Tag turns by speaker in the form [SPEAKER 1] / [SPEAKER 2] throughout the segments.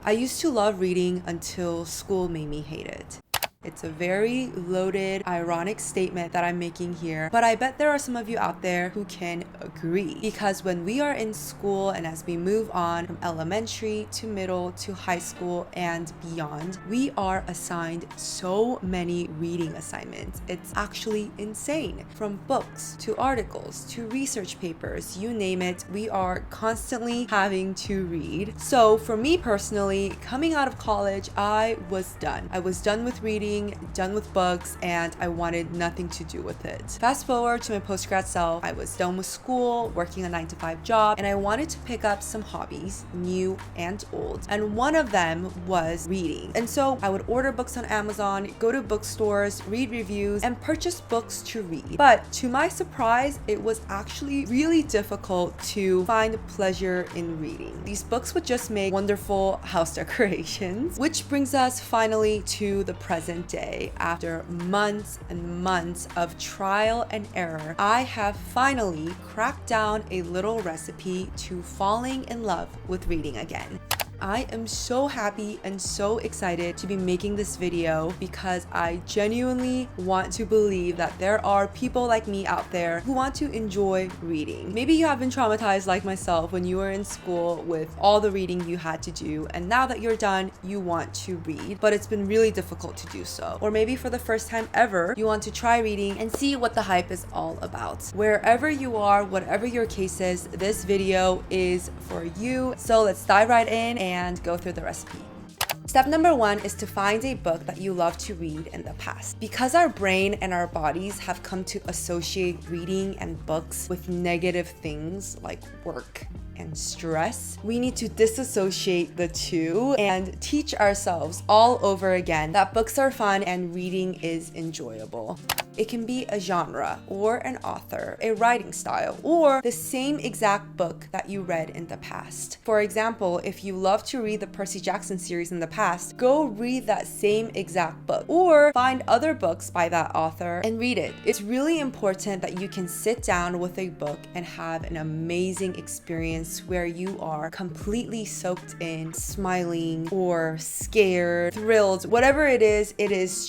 [SPEAKER 1] I used to love reading until school made me hate it. It's a very loaded, ironic statement that I'm making here, but I bet there are some of you out there who can agree. Because when we are in school and as we move on from elementary to middle to high school and beyond, we are assigned so many reading assignments. It's actually insane. From books to articles to research papers, you name it, we are constantly having to read. So for me personally, coming out of college, I was done. I was done with reading, done with books, and I wanted nothing to do with it. Fast forward to my post-grad self, I was done with school, working a 9-to-5 job, and I wanted to pick up some hobbies, new and old. And one of them was reading. And so I would order books on Amazon, go to bookstores, read reviews, and purchase books to read. But to my surprise, it was actually really difficult to find pleasure in reading. These books would just make wonderful house decorations, which brings us finally to the present day. After months and months of trial and error, I have finally cracked down a little recipe to falling in love with reading again. I am so happy and so excited to be making this video because I genuinely want to believe that there are people like me out there who want to enjoy reading. Maybe you have been traumatized like myself when you were in school with all the reading you had to do, and now that you're done, you want to read, but it's been really difficult to do so. Or maybe for the first time ever, you want to try reading and see what the hype is all about. Wherever you are, whatever your case is, this video is for you. So let's dive right in and go through the recipe. Step number 1 is to find a book that you love to read in the past. Because our brain and our bodies have come to associate reading and books with negative things like work and stress, we need to disassociate the two and teach ourselves all over again that books are fun and reading is enjoyable. It can be a genre or an author, a writing style, or the same exact book that you read in the past. For example, if you love to read the Percy Jackson series in the past, go read that same exact book, or find other books by that author and read it. It's really important that you can sit down with a book and have an amazing experience where you are completely soaked in, smiling or scared, thrilled, whatever it is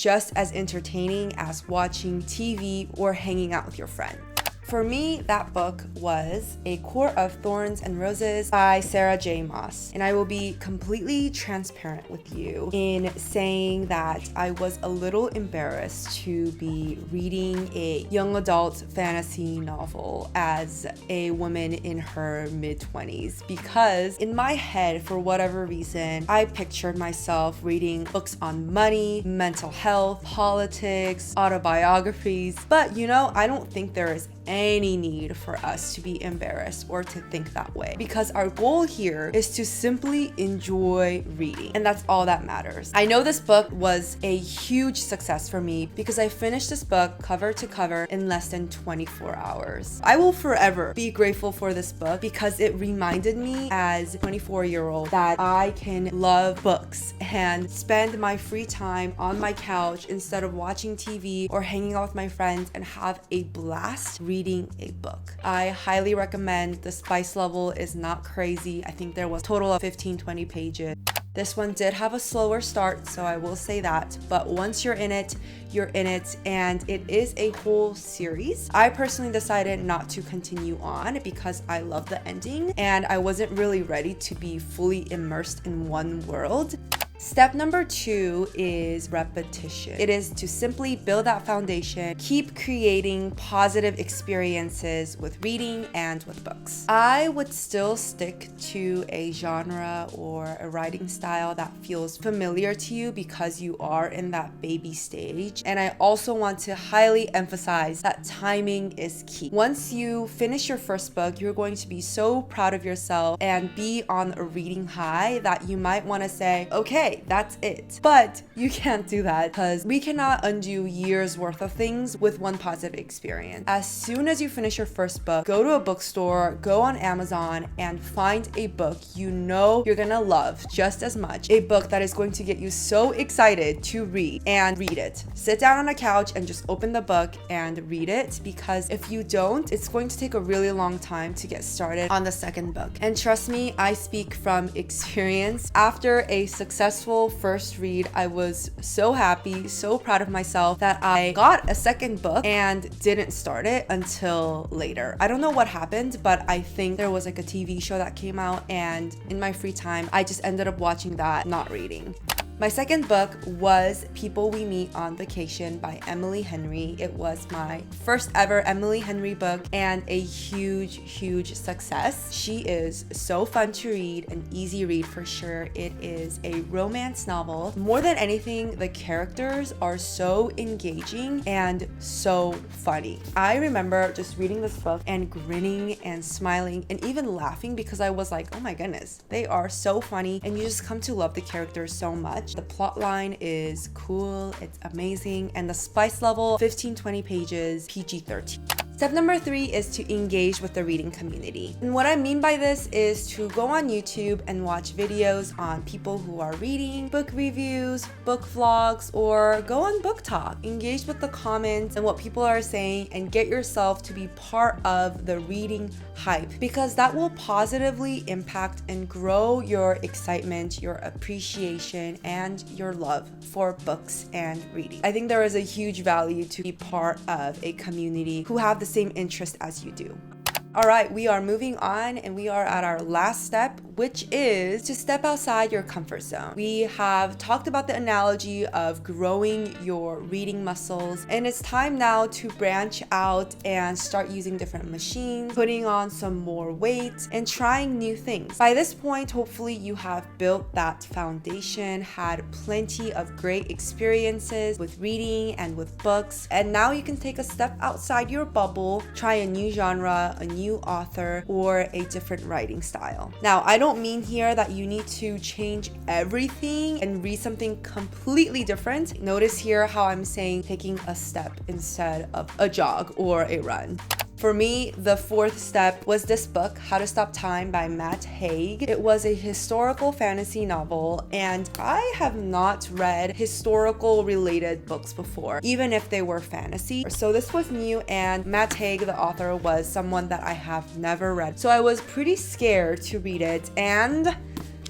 [SPEAKER 1] just as entertaining as watching TV or hanging out with your friend. For me, that book was A Court of Thorns and Roses by Sarah J. Maas. And I will be completely transparent with you in saying that I was a little embarrassed to be reading a young adult fantasy novel as a woman in her mid-20s, because in my head, for whatever reason, I pictured myself reading books on money, mental health, politics, autobiographies. But you know, I don't think there is any need for us to be embarrassed or to think that way, because our goal here is to simply enjoy reading, and that's all that matters. I know this book was a huge success for me because I finished this book cover to cover in less than 24 hours. I will forever be grateful for this book because it reminded me as a 24-year-old that I can love books and spend my free time on my couch instead of watching TV or hanging out with my friends and have a blast reading a book. I highly recommend. The spice level is not crazy. I think there was a total of 15-20 pages. This one did have a slower start, so I will say that, but once you're in it, and it is a whole series. I personally decided not to continue on because I love the ending and I wasn't really ready to be fully immersed in one world. Step number 2 is repetition. It is to simply build that foundation, keep creating positive experiences with reading and with books. I would still stick to a genre or a writing style that feels familiar to you because you are in that baby stage. And I also want to highly emphasize that timing is key. Once you finish your first book, you're going to be so proud of yourself and be on a reading high that you might want to say, okay, okay, that's it. But you can't do that because we cannot undo years worth of things with one positive experience. As soon as you finish your first book, go to a bookstore, go on Amazon and find a book you know you're gonna love just as much. A book that is going to get you so excited to read, and read it. Sit down on a couch and just open the book and read it, because if you don't, it's going to take a really long time to get started on the second book. And trust me, I speak from experience. After a successful first read, I was so happy, so proud of myself that I got a second book and didn't start it until later. I don't know what happened, but I think there was like a TV show that came out, and in my free time, I just ended up watching that, not reading. My second book was People We Meet on Vacation by Emily Henry. It was my first ever Emily Henry book and a huge success. She is so fun to read, an easy read for sure. It is a romance novel. More than anything, the characters are so engaging and so funny. I remember just reading this book and grinning and smiling and even laughing because I was like, oh my goodness, they are so funny, and you just come to love the characters so much. The plot line is cool, it's amazing, and the spice level, 15-20 pages, PG-13. Step number 3 is to engage with the reading community. And what I mean by this is to go on YouTube and watch videos on people who are reading, book reviews, book vlogs, or go on Book Talk. Engage with the comments and what people are saying and get yourself to be part of the reading hype, because that will positively impact and grow your excitement, your appreciation, and your love for books and reading. I think there is a huge value to be part of a community who have the same interest as you do. All right, we are moving on and we are at our last step, which is to step outside your comfort zone. We have talked about the analogy of growing your reading muscles, and it's time now to branch out and start using different machines, putting on some more weight, and trying new things. By this point, hopefully you have built that foundation, had plenty of great experiences with reading and with books, and now you can take a step outside your bubble, try a new genre, a new author, or a different writing style. Now, I don't mean here that you need to change everything and read something completely different. Notice here how I'm saying taking a step instead of a jog or a run. For me, the fourth step was this book, How to Stop Time by Matt Haig. It was a historical fantasy novel, and I have not read historical related books before, even if they were fantasy. So this was new, and Matt Haig, the author, was someone that I have never read. So I was pretty scared to read it, and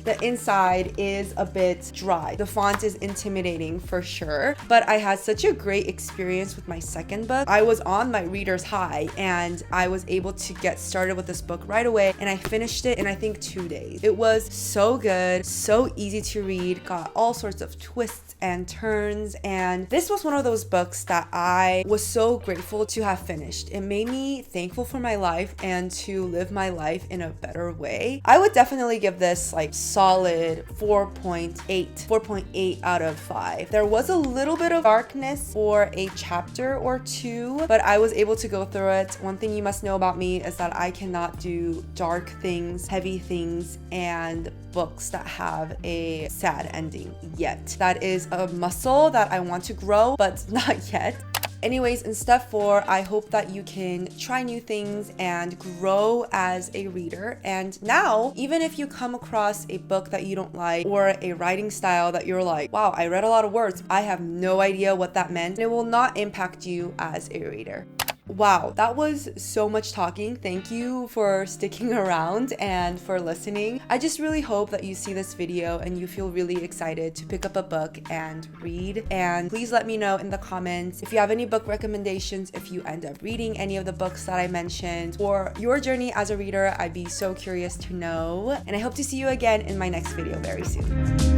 [SPEAKER 1] the inside is a bit dry. The font is intimidating for sure, but I had such a great experience with my second book. I was on my reader's high and I was able to get started with this book right away, and I finished it in I think 2 days. It was so good, so easy to read, got all sorts of twists and turns, and this was one of those books that I was so grateful to have finished. It made me thankful for my life and to live my life in a better way. I would definitely give this like solid 4.8 out of 5. There was a little bit of darkness for a chapter or two, but I was able to go through it. One thing you must know about me is that I cannot do dark things, heavy things, and books that have a sad ending yet. That is a muscle that I want to grow, but not yet. Anyways, in step 4, I hope that you can try new things and grow as a reader. And now, even if you come across a book that you don't like or a writing style that you're like, wow, I read a lot of words, I have no idea what that meant, it will not impact you as a reader. Wow, that was so much talking. Thank you for sticking around and for listening. I just really hope that you see this video and you feel really excited to pick up a book and read. And please let me know in the comments if you have any book recommendations, if you end up reading any of the books that I mentioned, or your journey as a reader. I'd be so curious to know. And I hope to see you again in my next video very soon.